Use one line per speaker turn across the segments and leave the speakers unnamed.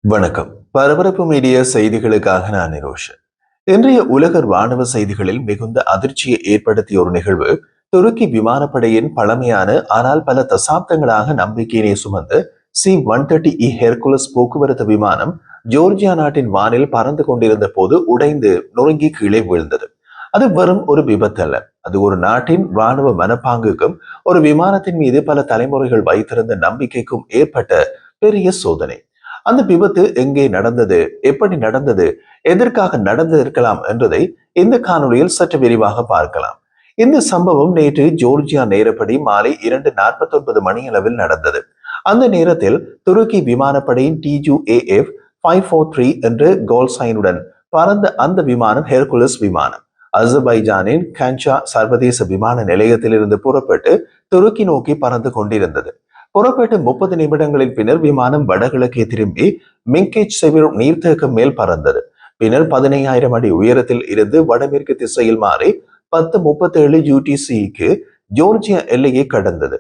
வணக்கம். பரபரப்பு மீடியா செய்திகளுக்காக நான் நிரோஷன். இன்றைய உலக ராணுவ செய்திகளில் மிகுந்த அதிர்ச்சியை ஏற்படுத்திய ஒரு நிகழ்வு துருக்கி விமானப்படையின் பழமையான ஆனால் பல தசாப்தங்களாக நம்பிக்கையினை சுமந்து C-130E ஹெர்குலஸ் போக்குவரத்து விமானம் ஜோர்ஜியா நாட்டின் வானில் பறந்து கொண்டிருந்த போது உடைந்து நொறுங்கி கீழே வீழ்ந்தது. அது வெறும் ஒரு விபத்து அல்ல. அது ஒரு நாட்டின் ராணுவ மனப்பாங்குக்கும் ஒரு விமானத்தின் மீது பல தலைமுறைகள் வைத்திருந்த நம்பிக்கைக்கும் ஏற்பட்ட பெரிய சோதனை. அந்த விபத்து எங்கே நடந்தது, எப்படி நடந்தது, எதற்காக நடந்திருக்கலாம் என்பதை இந்த காணொலியில் சற்று விரிவாக பார்க்கலாம். இந்த சம்பவம் நேற்று ஜோர்ஜியா நேரப்படி மாலை 2:49 மணியளவில் நடந்தது. அந்த நேரத்தில் துருக்கி விமானப்படையின் TUAF-543 என்ற கோல் சைனுடன் பறந்த அந்த விமானம் ஹெர்குலஸ் விமானம் அசர்பைஜானின் கன்ஷா சர்வதேச விமான நிலையத்திலிருந்து புறப்பட்டு துருக்கி நோக்கி பறந்து கொண்டிருந்தது. புறப்பட்டு 30 நிமிடங்களின் பின்னர் விமானம் வடகிழக்கே திரும்பி மிங்கேஜ் செவிர் நீர்த்தேக்கம் மேல் பறந்தது. பின்னர் 15,000 அடி உயரத்தில் இருந்து வடமேற்கு திசையில் மாறி 10:37 UTC-க்கு ஜோர்ஜியா எல்லையை கடந்தது.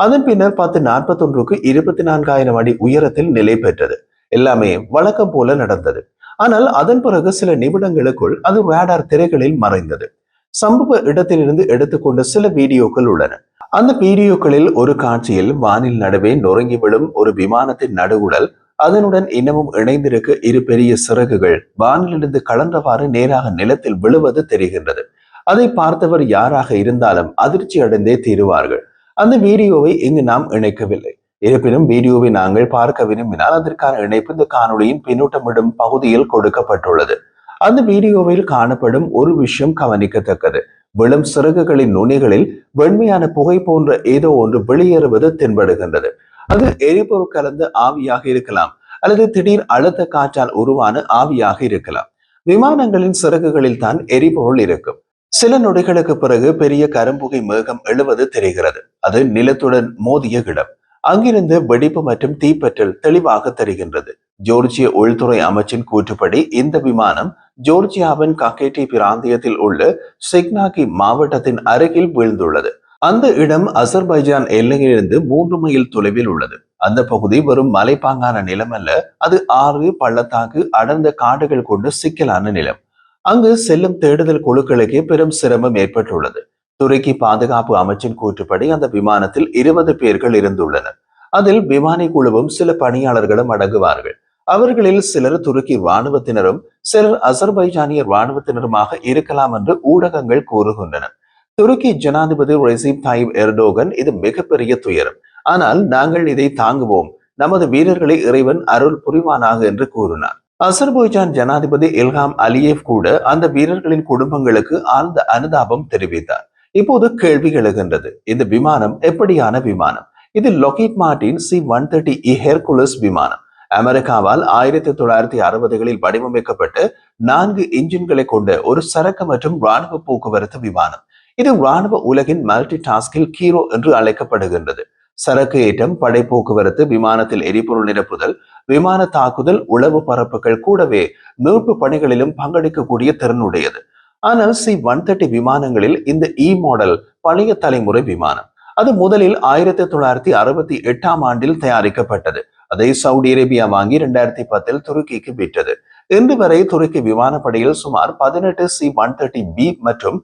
அதன் பின்னர் 10:41க்கு 24,000 அடி உயரத்தில் நிலை பெற்றது. எல்லாமே வழக்கம் போல நடந்தது. ஆனால் அதன் பிறகு சில நிமிடங்களுக்குள் அது ரேடார் திரைகளில் மறைந்தது. சம்பவ இடத்திலிருந்து எடுத்துக்கொண்ட சில வீடியோக்கள் உள்ளன. அந்த வீடியோக்களில் ஒரு காட்சியில் வானில் நடுவே நொறுங்கி விழும் ஒரு விமானத்தின் நடுவுடல், அதனுடன் இன்னமும் இணைந்திருக்க இரு பெரிய சிறகுகள் வானிலிருந்து கலந்தவாறு நேராக நிலத்தில் விழுவது தெரிகின்றது. அதை பார்த்தவர் யாராக இருந்தாலும் அதிர்ச்சி அடைந்தே தீருவார்கள். அந்த வீடியோவை இங்கு நாம் இணைக்கவில்லை. இருப்பினும் வீடியோவை நாங்கள் பார்க்க விரும்பினால் அதற்கான இணைப்பு இந்த காணொலியின் பின்னூட்டமிடும் பகுதியில் கொடுக்கப்பட்டுள்ளது. அந்த வீடியோவில் காணப்படும் ஒரு விஷயம் கவனிக்கத்தக்கது. விழும் சிறகுகளின் நுனிகளில் வெண்மையான புகை போன்ற ஏதோ ஒன்று வெளியேறுவது தென்படுகின்றது. அது எரிபொருள் கலந்த ஆவியாக இருக்கலாம், அல்லது திடீர் அழுத்த காற்றால் உருவான ஆவியாக இருக்கலாம். விமானங்களின் சிறகுகளில் தான் எரிபொருள் இருக்கும். சில நொடிகளுக்கு பிறகு பெரிய கரும்புகை மேகம் எழுவது தெரிகிறது. அது நிலத்துடன் மோதிய இடம். அங்கிருந்து வெடிப்பு மற்றும் தீப்பற்றல் தெளிவாக தெரிகின்றது. ஜோர்ஜிய உள்துறை அமைச்சின் கூற்றுப்படி இந்த விமானம் ஜோர்ஜியாவின் கக்கேட்டி பிராந்தியத்தில் உள்ள சிக்னாகி மாவட்டத்தின் அருகில் வீழ்ந்துள்ளது. அந்த இடம் அசர்பைஜான் எல்லையிலிருந்து 3 மைல் தொலைவில் உள்ளது. அந்த பகுதி வெறும் மலைப்பாங்கான நிலம் அல்ல, அது ஆறு, பள்ளத்தாக்கு, அடர்ந்த காடுகள் கொண்டு சிக்கலான நிலம். அங்கு செல்லும் தேடுதல் குழுக்களுக்கே பெரும் சிரமம் ஏற்பட்டுள்ளது. துருக்கி பாதுகாப்பு அமைச்சின் கூற்றுப்படி அந்த விமானத்தில் 20 பேர்கள் இருந்துள்ளனர். அதில் விமானி குழுவும் சில பணியாளர்களும் அடங்குவார்கள். அவர்களில் சிலர் துருக்கி இராணுவத்தினரும் சிலர் அசர்பைஜானிய இராணுவத்தினருமாக இருக்கலாம் என்று ஊடகங்கள் கூறுகின்றன. துருக்கி ஜனாதிபதி ரெசிப் தாயிப் எர்டோகன் இது மிகப்பெரிய துயரம், ஆனால் நாங்கள் இதை தாங்குவோம், நமது வீரர்களை இறைவன் அருள் புரிவானாக என்று கூறினார். அசர்பைஜான் ஜனாதிபதி இல்ஹாம் அலியேவ் கூட அந்த வீரர்களின் குடும்பங்களுக்கு ஆழ்ந்த அனுதாபம் தெரிவித்தார். இப்போது கேள்வி எழுகின்றது, இந்த விமானம் எப்படியான விமானம்? இது லொக்கீட் மார்டின் C-130E ஹெர்குலஸ் விமானம். அமெரிக்காவால் 1960களில் வடிவமைக்கப்பட்டு 4 இன்ஜின்களை கொண்ட ஒரு சரக்கு மற்றும் ராணுவ போக்குவரத்து விமானம். இது ராணுவ உலகின் மல்டி டாஸ்கில் ஹீரோ என்று அழைக்கப்படுகின்றது. சரக்கு ஏற்றம், படை போக்குவரத்து, விமானத்தில் எரிபொருள் நிரப்புதல், விமான தாக்குதல், உளவு பரப்புகள் கூடவே மீட்பு பணிகளிலும் பங்கெடுக்கக்கூடிய திறனுடையது. ஆனால் C-130 விமானங்களில் இந்த மாடல் பழைய தலைமுறை விமானம். அது முதலில் 1968ஆம் ஆண்டில் தயாரிக்கப்பட்டது. அதை சவுதி அரேபியா வாங்கி 2010 துருக்கிக்கு விற்றது. இன்று வரை துருக்கி விமானப்படையில் சுமார் 18 C-130B மற்றும்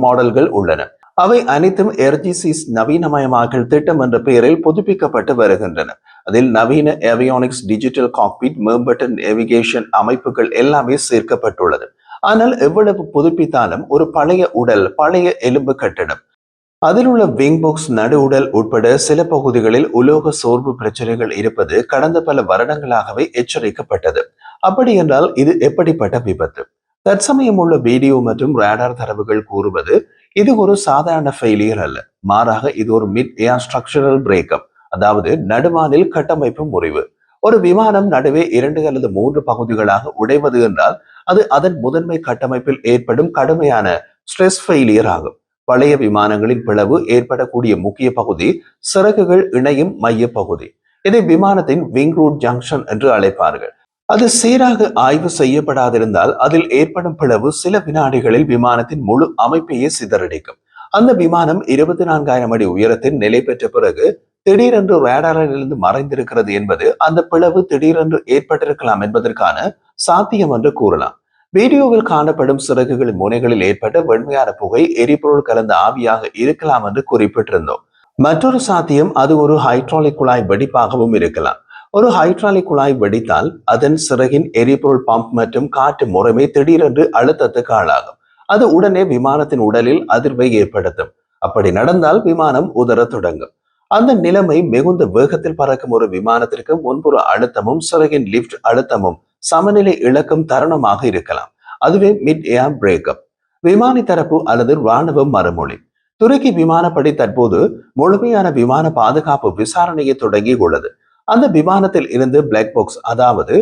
மாடல்கள் உள்ளன. அவை அனைத்தும் RGC's நவீனமயமாக்கல் திட்டம் என்ற பெயரில் புதுப்பிக்கப்பட்டு வருகின்றன. அதில் நவீன ஏவியானிக்ஸ், டிஜிட்டல் காக்பிட், மேம்பட்ட நேவிகேஷன் அமைப்புகள் எல்லாமே சேர்க்கப்பட்டுள்ளது. ஆனால் எவ்வளவு புதுப்பித்தாலும் ஒரு பழைய உடல், பழைய எலும்பு கட்டிடம். அதில் உள்ள விங் பாக்ஸ், நடு உடல் உட்பட சில பகுதிகளில் உலோக சோர்வு பிரச்சனைகள் இருப்பது கடந்த பல வருடங்களாகவே எச்சரிக்கப்பட்டது. அப்படி என்றால் இது எப்படிப்பட்ட விபத்து? தற்சமயம் உள்ள வீடியோ மற்றும் ரேடார் தரவுகள் கூறுவது இது ஒரு சாதாரண ஃபெயிலியர் அல்ல, மாறாக இது ஒரு மிட் ஏர் ஸ்ட்ரக்சரல் பிரேக்கப், அதாவது நடுவானில் கட்டமைப்பு முறிவு. ஒரு விமானம் நடுவே 2 அல்லது 3 பகுதிகளாக உடைவது என்றால் அது அதன் முதன்மை கட்டமைப்பில் ஏற்படும் கடுமையான ஸ்ட்ரெஸ் ஃபெயிலியர் ஆகும். பழைய விமானங்களின் பிளவு ஏற்படக்கூடிய முக்கிய பகுதி சிறகுகள் இணையும் மைய பகுதி. இதை விமானத்தின் விங் ரூட் ஜங்ஷன் என்று அழைப்பார்கள். அது சீராக ஆய்வு செய்யப்படாதிருந்தால் அதில் ஏற்படும் பிளவு சில வினாடிகளில் விமானத்தின் முழு அமைப்பையே சிதறடிக்கும். அந்த விமானம் 24,000 அடி உயரத்தில் நிலை பெற்ற பிறகு திடீரென்று ரேடாரிலிருந்து மறைந்திருக்கிறது என்பது அந்த பிளவு திடீரென்று ஏற்பட்டிருக்கலாம் என்பதற்கான சாத்தியம் என்று கூறலாம். வீடியோவில் காணப்படும் சிறகுகளின் முனைகளில் ஏற்பட்ட வெண்மையான புகை எரிபொருள் கலந்த ஆவியாக இருக்கலாம் என்று குறிப்பிட்டிருந்தோம். மற்றொரு சாத்தியம் அது ஒரு ஹைட்ராலிக் குழாய் வெடிப்பாகவும் இருக்கலாம். ஒரு ஹைட்ராலிக் குழாய் வெடித்தால் அதன் சிறகின் எரிபொருள் பம்ப் மற்றும் காற்று முறைமை திடீரென்று அழுத்தத்துக்கு ஆளாகும். அது உடனே விமானத்தின் உடலில் அதிர்வை ஏற்படுத்தும். அப்படி நடந்தால் விமானம் உதற தொடங்கும். அந்த நிலைமை மிகுந்த வேகத்தில் பறக்கும் ஒரு விமானத்திற்கு முன்புற அழுத்தமும் சிறகின் லிப்ட் அழுத்தமும் சமநிலை இழக்கும் தருணமாக இருக்கலாம். அதுவே மிட் ஏர் பிரேக்கப். விமானி தரப்பு அல்லது ராணுவ மறுமொழி. துருக்கி விமானப்படை தற்போது முழுமையான விமான பாதுகாப்பு விசாரணையை தொடங்கி உள்ளது. அந்த விமானத்தில் இருந்து பிளாக் பாக்ஸ், அதாவது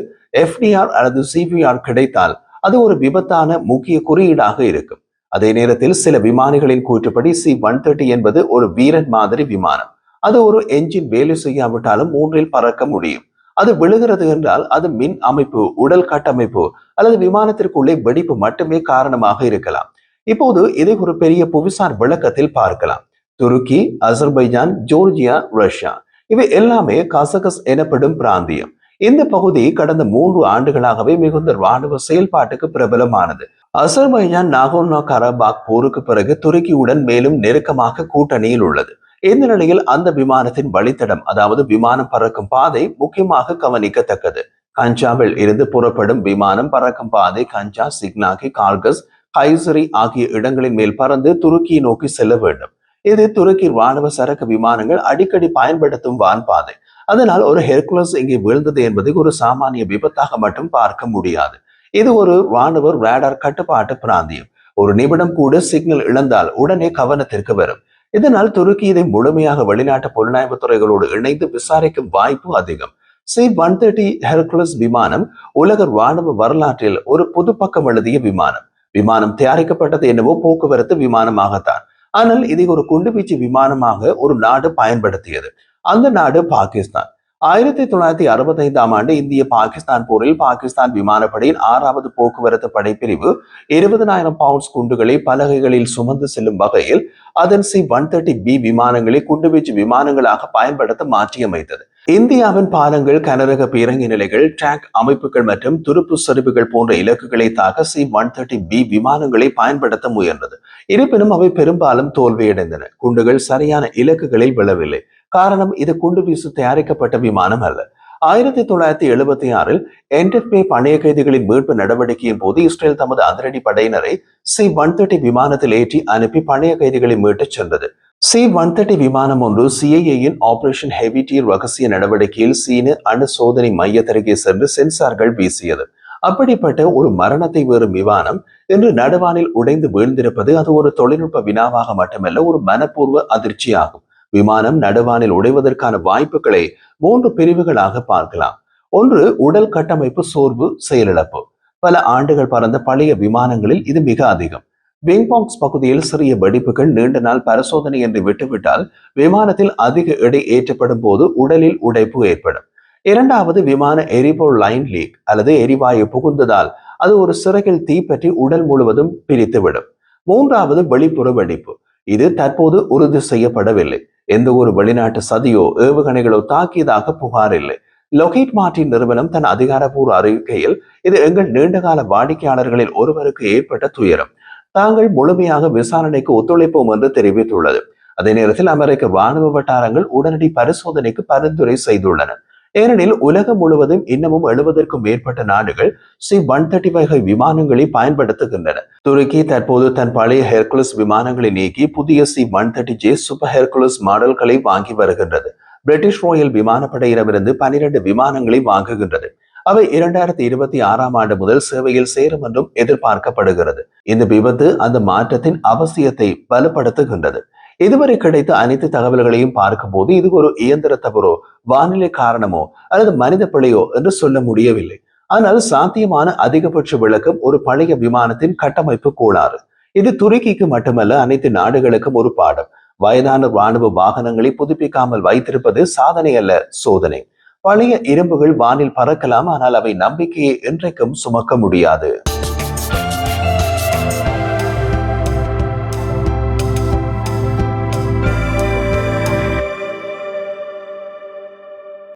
எஃப்டிஆர் அல்லது சிபிஆர் கிடைத்தால் அது ஒரு விபத்தான முக்கிய குறியீடாக இருக்கும். அதே நேரத்தில் சில விமானிகளின் கூற்றுப்படி C-130 என்பது ஒரு வீரன் மாதிரி விமானம். அது ஒரு என்ஜின் வேலை செய்யாவிட்டாலும் 3இல் பறக்க முடியும். அது விழுகிறது என்றால் அது மின் அமைப்பு, உடல் கட்டமைப்பு அல்லது விமானத்திற்குள்ளே வெடிப்பு மட்டுமே காரணமாக இருக்கலாம். இப்போது இதை ஒரு பெரிய புவிசார் விளக்கத்தில் பார்க்கலாம். துருக்கி, அசர்பைஜான், ஜோர்ஜியா, ரஷ்யா இவை எல்லாமே கசகஸ் எனப்படும் பிராந்தியம். இந்த பகுதி கடந்த 3 ஆண்டுகளாகவே மிகுந்த ராணுவ செயல்பாட்டுக்கு பிரபலமானது. அசர்பைஜான் நாகோர்னோ கராபாக் போருக்கு பிறகு துருக்கியுடன் மேலும் நெருக்கமாக கூட்டணியில் உள்ளது. இந்த நிலையில் அந்த விமானத்தின் வழித்தடம், அதாவது விமானம் பறக்கும் பாதை முக்கியமாக கவனிக்கத்தக்கது. கஞ்சாவில் இருந்து புறப்படும் விமானம் பறக்கும் பாதை கஞ்சா, சிக்னாகி, கார்கஸ், கைசரி ஆகிய இடங்களின் மேல் பறந்து துருக்கியை நோக்கி செல்ல வேண்டும். இது துருக்கி ராணுவ சரக்கு விமானங்கள் அடிக்கடி பயன்படுத்தும் வான்பாதை. அதனால் ஒரு ஹெர்குலஸ் இங்கே விழுந்தது என்பது ஒரு சாமானிய விபத்தாக மட்டும் பார்க்க முடியாது. இது ஒரு ராணுவ ரேடார் கட்டுப்பாட்டு பிராந்தியம். ஒரு நிமிடம் கூட சிக்னல் இழந்தால் உடனே கவனத்திற்கு வரும். இதனால் துருக்கி இதை முழுமையாக வெளிநாட்டு புலனாய்வு துறைகளோடு இணைந்து விசாரிக்கும் வாய்ப்பு அதிகம். C-130 ஹெர்குலஸ் விமானம் உலக ராணுவ வரலாற்றில் ஒரு புது பக்கம் எழுதிய விமானம். விமானம் தயாரிக்கப்பட்டது என்னவோ போக்குவரத்து விமானமாகத்தான். ஆனால் இதை ஒரு குண்டுவீச்சு விமானமாக ஒரு நாடு பயன்படுத்தியது. அந்த நாடு பாகிஸ்தான். 1965ஆம் ஆண்டு இந்திய பாகிஸ்தான் போரில் பாகிஸ்தான் விமானப்படையின் 6வது போக்குவரத்து படைப்பிரிவு 20,000 பவுண்ட்ஸ் குண்டுகளை பலகைகளில் சுமந்து செல்லும் வகையில் அதன் C-130B விமானங்களை குண்டுவீச்சு விமானங்களாக பயன்படுத்த மாற்றியமைத்தது. இந்தியாவின் பாலங்கள், கனரக பீரங்கி நிலைகள், ட்ராக் அமைப்புகள் மற்றும் துருப்பு சரிவுகள் போன்ற இலக்குகளை தாக்க C-130B விமானங்களை பயன்படுத்த முயன்றது. இருப்பினும் அவை பெரும்பாலும் தோல்வியடைந்தன. குண்டுகள் சரியான இலக்குகளில் விழவில்லை. காரணம், இது குண்டு வீசு தயாரிக்கப்பட்ட விமானம் அல்ல. 1976இல் என்டெட்மே பணைய கைதிகளின் மீட்பு நடவடிக்கையின் போது இஸ்ரேல் தமது அதிரடி படையினரை C-130 விமானத்தில் ஏற்றி அனுப்பி பணைய கைதிகளை மீட்டுச் சென்றது. C-130 விமானம் ஒன்று CIA-யின் ஆபரேஷன் ஹெவிடி ரகசிய நடவடிக்கையில் சீன அணு சோதனை மையத்தருகே சென்று சென்சார்கள் வீசியது. அப்படிப்பட்ட ஒரு மரணத்தை வேறும் விமானம் இன்று நடுவானில் உடைந்து வீழ்ந்திருப்பது அது ஒரு தொழில்நுட்ப வினாவாக மட்டுமல்ல, ஒரு மனப்பூர்வ அதிர்ச்சியாகும். விமானம் நடுவானில் உடைவதற்கான வாய்ப்புகளை 3 பிரிவுகளாக பார்க்கலாம். ஒன்று, உடல் கட்டமைப்பு சோர்வு, செயலிழப்பு. பல ஆண்டுகள் பறந்த பழைய விமானங்களில் இது மிக அதிகம். விங்பாக்ஸ் பகுதியில் சிறிய வெடிப்புகள் நீண்ட நாள் பரிசோதனை என்று விட்டுவிட்டால் விமானத்தில் அதிக எடை ஏற்றப்படும் போது உடலில் உடைப்பு ஏற்படும். இரண்டாவது, விமான எரிபொருள் லைன் லீக் அல்லது எரிவாயு புகுந்ததால் அது ஒரு சிறகில் தீப்பற்றி உடல் முழுவதும் பிரித்துவிடும். மூன்றாவது, வெளிப்புற வெடிப்பு. இது தற்போது உறுதி செய்யப்படவில்லை. எந்த ஒரு வெளிநாட்டு சதியோ ஏவுகணைகளோ தாக்கியதாக புகார் இல்லை. லொகேட் மார்டின் நிறுவனம் தன் அதிகாரப்பூர்வ அறிக்கையில் இது எங்கள் நீண்டகால வாடிக்கையாளர்களில் ஒருவருக்கு ஏற்பட்ட துயரம், தாங்கள் முழுமையாக விசாரணைக்கு ஒத்துழைப்போம் என்று தெரிவித்துள்ளது. அதே நேரத்தில் அமெரிக்க ராணுவ வட்டாரங்கள் உடனடி பரிசோதனைக்கு பரிந்துரை செய்துள்ளன. ஏனெனில் உலகம் முழுவதும் இன்னமும் 70க்கும் மேற்பட்ட நாடுகள் C-130 வகை விமானங்களை பயன்படுத்துகின்றன. துருக்கி தற்போது தன் பழைய ஹெர்குலஸ் விமானங்களை நீக்கி புதிய C-130J சூப்பர் ஹெர்குலஸ் மாடல்களை வாங்கி வருகின்றது. பிரிட்டிஷ் ராயல் விமானப்படையிடமிருந்து 12 விமானங்களை வாங்குகின்றது. அவை 2026ஆம் ஆண்டு முதல் சேவையில் சேரும் என்றும் எதிர்பார்க்கப்படுகிறது. இந்த விபத்து அந்த மாற்றத்தின் அவசியத்தை வலுப்படுத்துகின்றது. இதுவரை கிடைத்த அனைத்து தகவல்களையும் பார்க்கும்போது இது ஒரு இயந்திர தவறோ, வானிலை காரணமோ அல்லது மனித பிழையோ என்று சொல்ல முடியவில்லை. ஆனால் சாத்தியமான அதிகபட்ச விளக்கம் ஒரு பழைய விமானத்தின் கட்டமைப்பு கோளாறு. இது துருக்கிக்கு மட்டுமல்ல, அனைத்து நாடுகளுக்கும் ஒரு பாடம். வயதான ராணுவ வாகனங்களை புதுப்பிக்காமல் வைத்திருப்பது சாதனை அல்ல, சோதனை. பழைய இரும்புகள் வானில் பறக்கலாம், ஆனால் அவை நம்பிக்கையை என்றைக்கும் சுமக்க முடியாது.